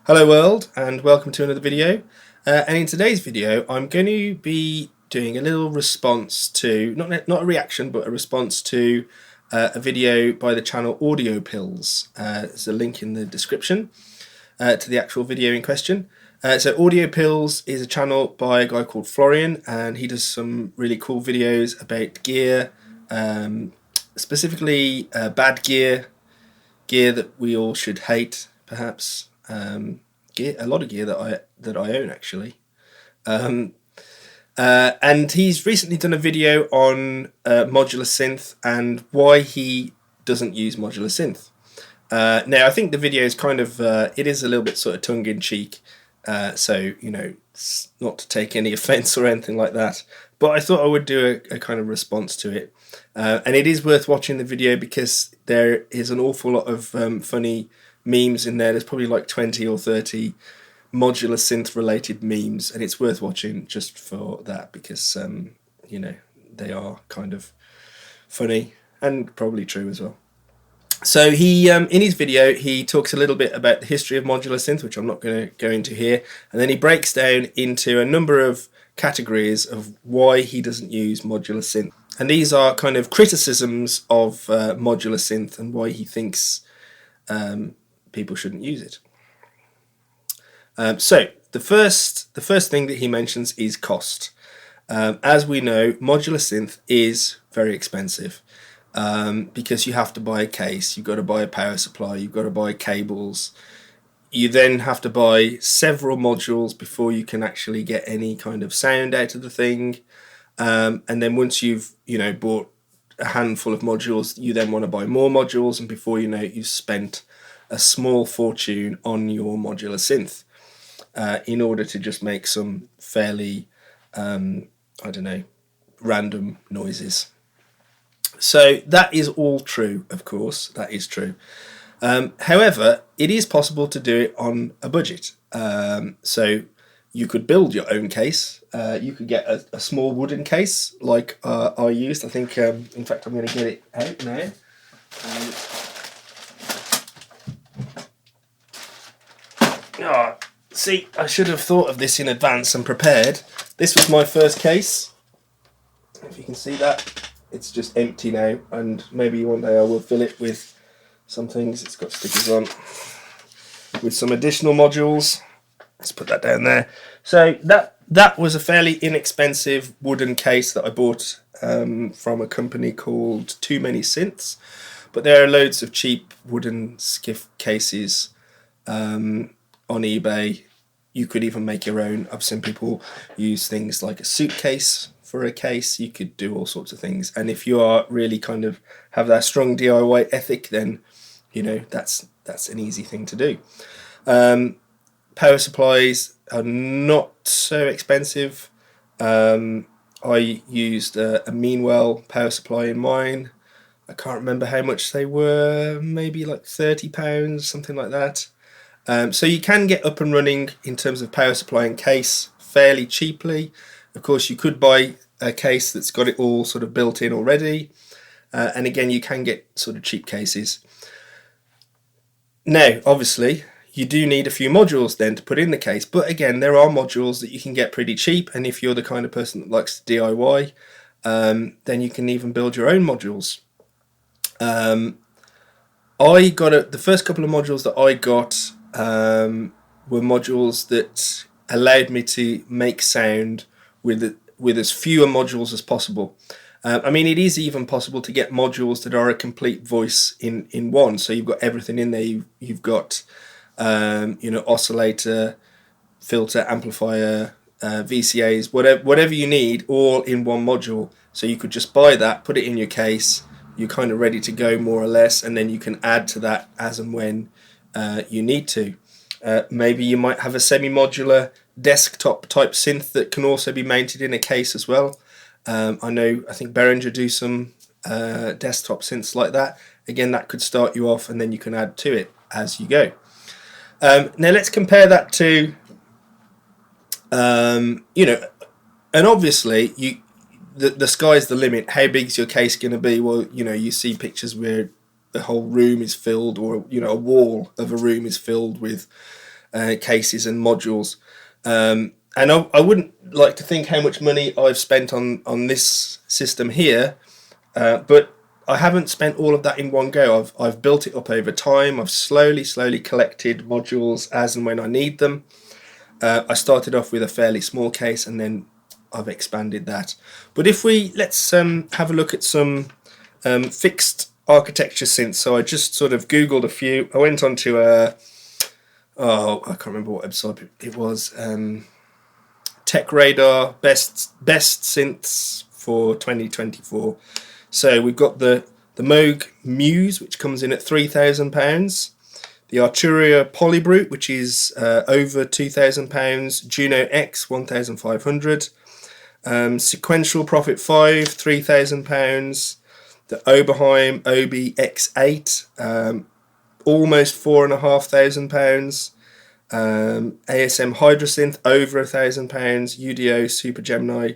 Hello world, and welcome to another video. And in today's video I'm going to be doing a little response to, not a reaction, but a response to a video by the channel AudioPilz. There's a link in the description to the actual video in question. So AudioPilz is a channel by a guy called Florian, and he does some really cool videos about gear, specifically bad gear that we all should hate, perhaps. A lot of gear that I own actually, and he's recently done a video on modular synth and why he doesn't use modular synth. Now I think the video is kind of it is a little bit sort of tongue-in-cheek, so you know, it's not to take any offence or anything like that, but I thought I would do a kind of response to it, and it is worth watching the video because there is an awful lot of funny memes in there. There's probably like 20 or 30 modular synth related memes, and it's worth watching just for that because you know, they are kind of funny and probably true as well. So he in his video he talks a little bit about the history of modular synth, which I'm not going to go into here, and then he breaks down into a number of categories of why he doesn't use modular synth, and these are kind of criticisms of modular synth and why he thinks people shouldn't use it. So the first thing that he mentions is cost. As we know, modular synth is very expensive because you have to buy a case, you've got to buy a power supply, you've got to buy cables. You then have to buy several modules before you can actually get any kind of sound out of the thing. And then once you've bought a handful of modules, you then want to buy more modules, and before you know it, you've spent a small fortune on your modular synth in order to just make some fairly, I don't know, random noises. So that is all true, of course, that is true. However, it is possible to do it on a budget. So you could build your own case. You could get a small wooden case like I used. I think, in fact, I'm going to get it out now. Oh, see, I should have thought of this in advance and prepared. This was my first case. If you can see that, it's just empty now, and maybe one day I will fill it with some things. It's got stickers on with some additional modules. Let's put that down there. So that was a fairly inexpensive wooden case that I bought from a company called Too Many Synths, but there are loads of cheap wooden skiff cases on eBay. You could even make your own. I've seen people use things like a suitcase for a case. You could do all sorts of things, and if you are really kind of have that strong DIY ethic, then you know that's an easy thing to do. Power supplies are not so expensive. I used a Meanwell power supply in mine. I can't remember how much they were, maybe like £30, something like that. So you can get up and running in terms of power supply and case fairly cheaply. Of course, you could buy a case that's got it all sort of built in already. And again, you can get sort of cheap cases. Now, obviously, you do need a few modules then to put in the case. But again, there are modules that you can get pretty cheap. And if you're the kind of person that likes to DIY, then you can even build your own modules. The first couple of modules that I got were modules that allowed me to make sound with as fewer modules as possible. I mean, it is even possible to get modules that are a complete voice in one. So you've got everything in there. You've got oscillator, filter, amplifier, VCAs, whatever you need, all in one module. So you could just buy that, put it in your case. You're kind of ready to go more or less, and then you can add to that as and when you need to. Maybe you might have a semi-modular desktop type synth that can also be mounted in a case as well. I think Behringer do some desktop synths like that. Again, that could start you off, and then you can add to it as you go. Now let's compare that to, and obviously the sky's the limit. How big's your case going to be? Well, you see pictures where the whole room is filled, or a wall of a room is filled with cases and modules. And I wouldn't like to think how much money I've spent on this system here, but I haven't spent all of that in one go. I've built it up over time. I've slowly collected modules as and when I need them. I started off with a fairly small case, and then I've expanded that. But if let's have a look at some fixed architecture synths. So I just sort of Googled a few. I went onto I can't remember what website it was. Tech Radar best synths for 2024. So we've got the Moog Muse, which comes in at £3,000. The Arturia Polybrute, which is over £2,000. Juno X, £1,500. Sequential Prophet 5, £3,000. The Oberheim Obi X8, almost £4,500. ASM Hydrasynth, over £1,000. UDO Super Gemini,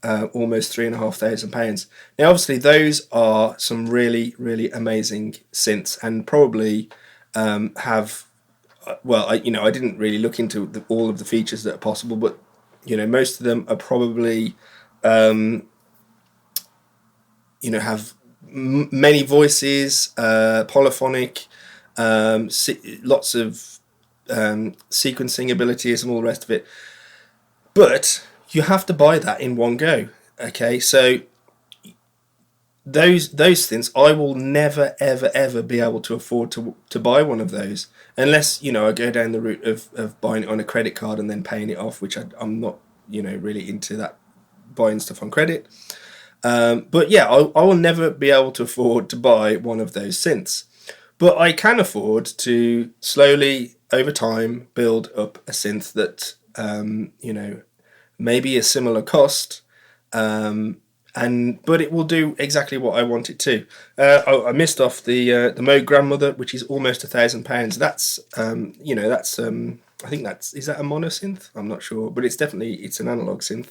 almost £3,500. Now, obviously, those are some really, really amazing synths, and probably have. Well, I didn't really look into all of the features that are possible, but most of them are probably have many voices, polyphonic, lots of sequencing abilities and all the rest of it. But you have to buy that in one go. Okay, so those things, I will never ever be able to afford to buy one of those unless I go down the route of buying it on a credit card and then paying it off, which I'm not really into that, buying stuff on credit. But yeah, I will never be able to afford to buy one of those synths. But I can afford to slowly, over time, build up a synth that, maybe a similar cost, but it will do exactly what I want it to. I missed off the Moog Grandmother, which is almost £1,000. That's, I think is that a monosynth? I'm not sure, but it's an analog synth.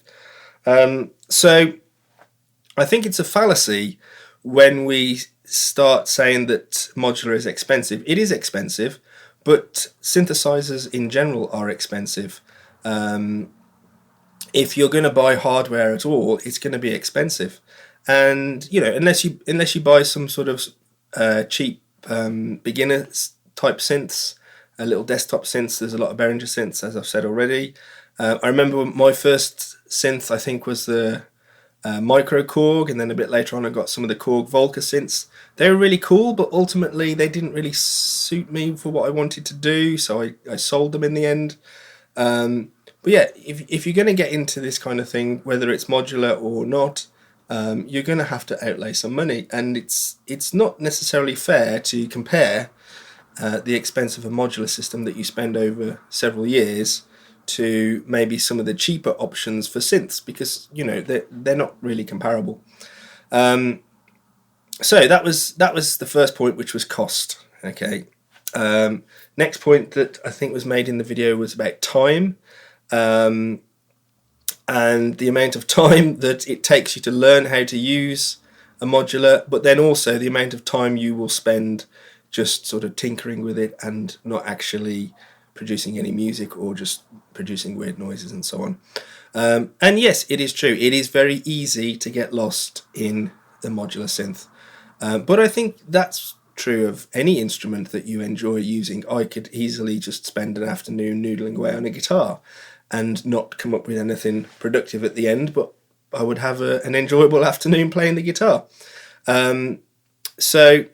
So I think it's a fallacy when we start saying that modular is expensive. It is expensive, but synthesizers in general are expensive. If you're going to buy hardware at all, it's going to be expensive, and unless you buy some sort of cheap beginner type synths, little desktop synths. There's a lot of Behringer synths, as I've said already. I remember my first synth, I think, was the Micro Korg, and then a bit later on I got some of the Korg Volca synths. They were really cool, but ultimately they didn't really suit me for what I wanted to do, so I sold them in the end. But yeah, if you're going to get into this kind of thing, whether it's modular or not, you're going to have to outlay some money, and it's not necessarily fair to compare the expense of a modular system that you spend over several years to maybe some of the cheaper options for synths, because they're not really comparable. So that was the first point, which was cost. Okay. Next point that I think was made in the video was about time, and the amount of time that it takes you to learn how to use a modular, but then also the amount of time you will spend just sort of tinkering with it and not actually producing any music, or just producing weird noises and so on. And yes, it is true. It is very easy to get lost in the modular synth. But I think that's true of any instrument that you enjoy using. I could easily just spend an afternoon noodling away on a guitar and not come up with anything productive at the end, but I would have an enjoyable afternoon playing the guitar. So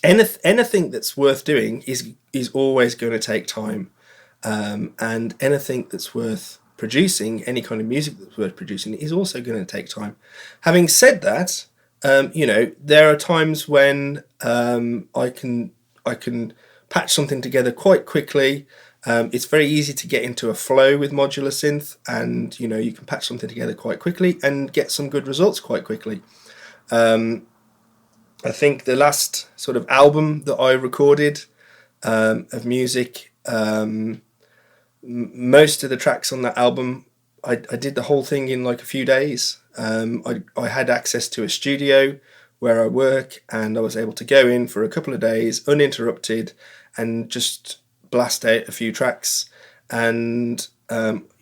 anything that's worth doing is always going to take time. And anything that's worth producing, any kind of music that's worth producing, is also going to take time. Having said that, there are times when I can patch something together quite quickly. It's very easy to get into a flow with modular synth, and you can patch something together quite quickly and get some good results quite quickly. I think the last sort of album that I recorded of music, most of the tracks on that album, I did the whole thing in like a few days. I had access to a studio where I work, and I was able to go in for a couple of days uninterrupted and just blast out a few tracks, and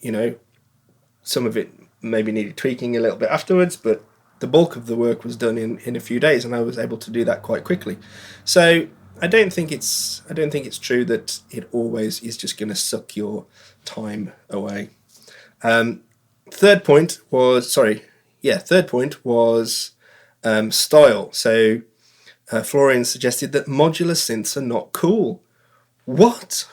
you know, some of it maybe needed tweaking a little bit afterwards, but the bulk of the work was done in a few days, and I was able to do that quite quickly. So I don't think it's true that it always is just going to suck your time away. Third point was style. So Florian suggested that modular synths are not cool. What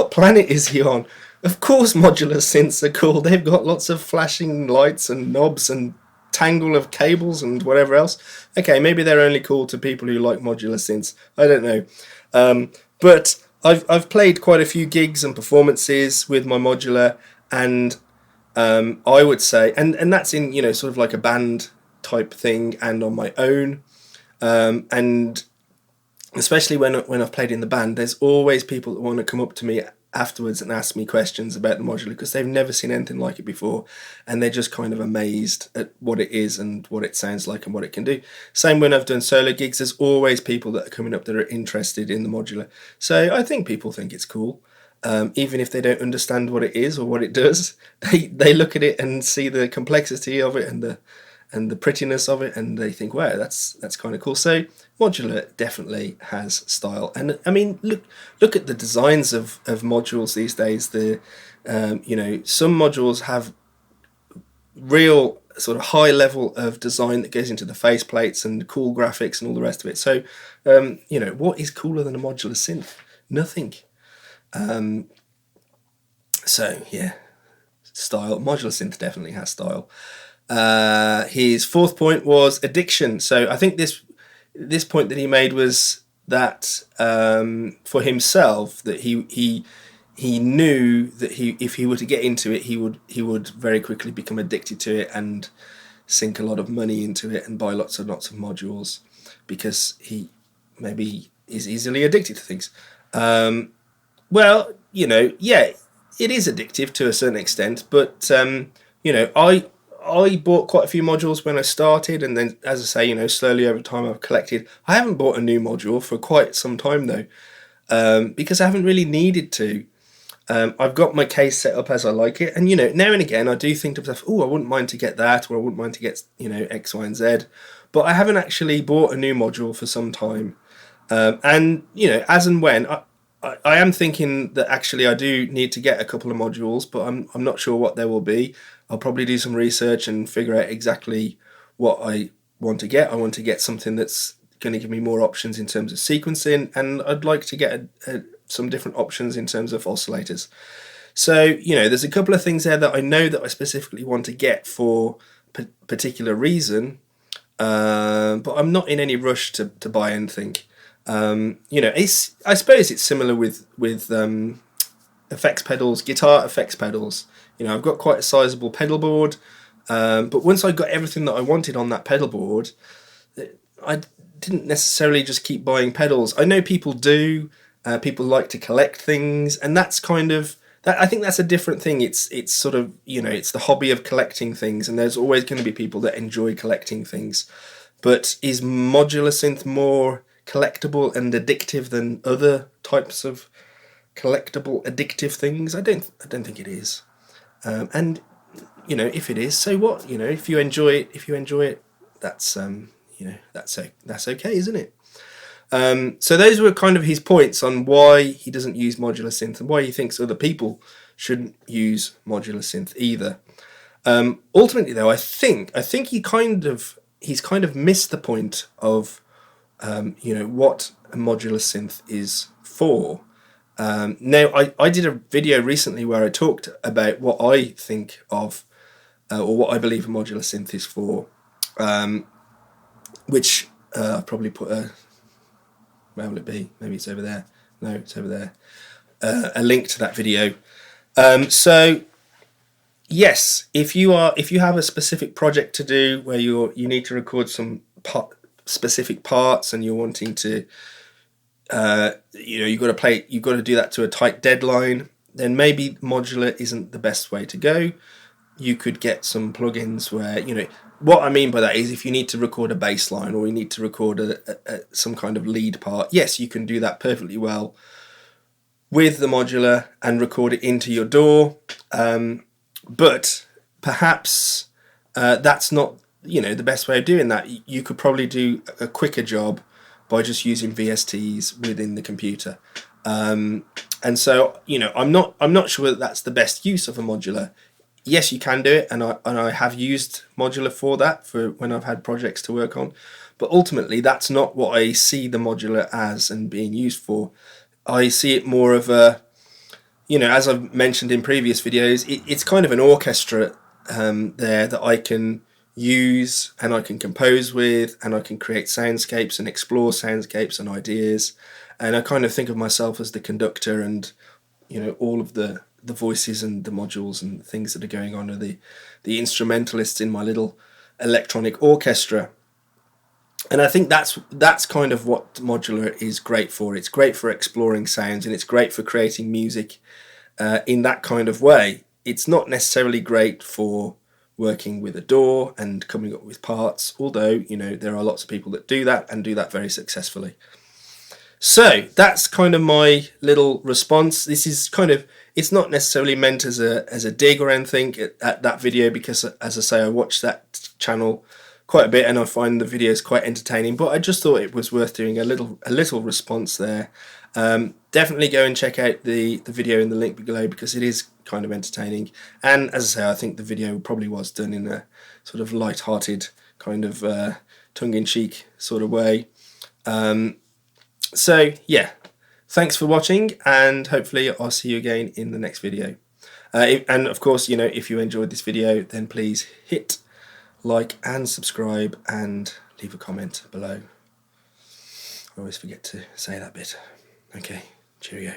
planet is he on? Of course modular synths are cool. They've got lots of flashing lights and knobs and tangle of cables and whatever else. Okay, maybe they're only cool to people who like modular synths. I don't know. But I've played quite a few gigs and performances with my modular, and I would say, and that's in, you know, sort of like a band type thing and on my own. And especially when I've played in the band, there's always people that want to come up to me afterwards and ask me questions about the modular because they've never seen anything like it before, and they're just kind of amazed at what it is and what it sounds like and what it can do. Same when I've done solo gigs, there's always people that are coming up that are interested in the modular. So I think people think it's cool, even if they don't understand what it is or what it does. They look at it and see the complexity of it and the prettiness of it, and they think, wow, that's kind of cool. So modular definitely has style. And I mean, look at the designs of modules these days. You know, some modules have real sort of high level of design that goes into the faceplates and cool graphics and all the rest of it. So you know, what is cooler than a modular synth? Nothing. So yeah, style. Modular synth definitely has style. His fourth point was addiction. So I think this point that he made was that for himself, that he knew that if he were to get into it, he would very quickly become addicted to it and sink a lot of money into it and buy lots of modules, because he maybe is easily addicted to things. Well, you know, yeah, it is addictive to a certain extent, but you know, I bought quite a few modules when I started, and then, as I say, you know, slowly over time I've collected. I haven't bought a new module for quite some time though, because I haven't really needed to. I've got my case set up as I like it, and you know, now and again I do think to myself, oh, I wouldn't mind to get that, or I wouldn't mind to get, you know, X, Y, and Z, but I haven't actually bought a new module for some time. And you know, as and when I am thinking that actually I do need to get a couple of modules, but I'm not sure what they will be. I'll probably do some research and figure out exactly what I want to get. I want to get something that's going to give me more options in terms of sequencing, and I'd like to get some different options in terms of oscillators. So, you know, there's a couple of things there that I know that I specifically want to get for a particular reason, but I'm not in any rush to buy anything. You know, I suppose it's similar with effects pedals, guitar effects pedals. You know, I've got quite a sizable pedal board, but once I got everything that I wanted on that pedal board, I didn't necessarily just keep buying pedals. I know people do. People like to collect things, and that's kind of that. I think that's a different thing. It's sort of, you know, it's the hobby of collecting things, and there's always going to be people that enjoy collecting things. But is modular synth more collectible and addictive than other types of collectible addictive things? I don't think it is. And you know, if it is, so what? You know, if you enjoy it, that's you know, that's okay, isn't it? So those were kind of his points on why he doesn't use modular synth and why he thinks other people shouldn't use modular synth either. Ultimately, though, I think he's kind of missed the point of you know, what a modular synth is for. Now, I did a video recently where I talked about what I think of, or what I believe a modular synth is for, which I'll probably put where will it be? Maybe it's over there. No, it's over there. A link to that video. So, yes, if you have a specific project to do where you need to record some specific parts and you're wanting to, you know, you've got to do that to a tight deadline, then maybe modular isn't the best way to go. You could get some plugins where, you know, what I mean by that is if you need to record a bass line or you need to record some kind of lead part, yes, you can do that perfectly well with the modular and record it into your DAW. But perhaps that's not, you know, the best way of doing that. You could probably do a quicker job by just using VSTs within the computer. And so, you know, I'm not sure that that's the best use of a modular. Yes, you can do it, and I have used modular for that, for when I've had projects to work on. But ultimately, that's not what I see the modular as and being used for. I see it more of a, you know, as I've mentioned in previous videos, it's kind of an orchestra there that I can use and I can compose with, and I can create soundscapes and explore soundscapes and ideas. And I kind of think of myself as the conductor, and, you know, all of the voices and the modules and things that are going on are the instrumentalists in my little electronic orchestra. And I think that's kind of what modular is great for. It's great for exploring sounds, and it's great for creating music in that kind of way. It's not necessarily great for working with a DAW and coming up with parts, although, you know, there are lots of people that do that and do that very successfully. So that's kind of my little response. This is kind of, it's not necessarily meant as a dig or anything at that video, because, as I say, I watch that channel quite a bit and I find the videos quite entertaining, but I just thought it was worth doing a little response there. Definitely go and check out the video in the link below, because it is kind of entertaining. And as I say, I think the video probably was done in a sort of light-hearted kind of tongue-in-cheek sort of way. So yeah, thanks for watching, and hopefully I'll see you again in the next video. And of course, you know, if you enjoyed this video, then please hit like and subscribe and leave a comment below. I always forget to say that bit. Okay, cheerio.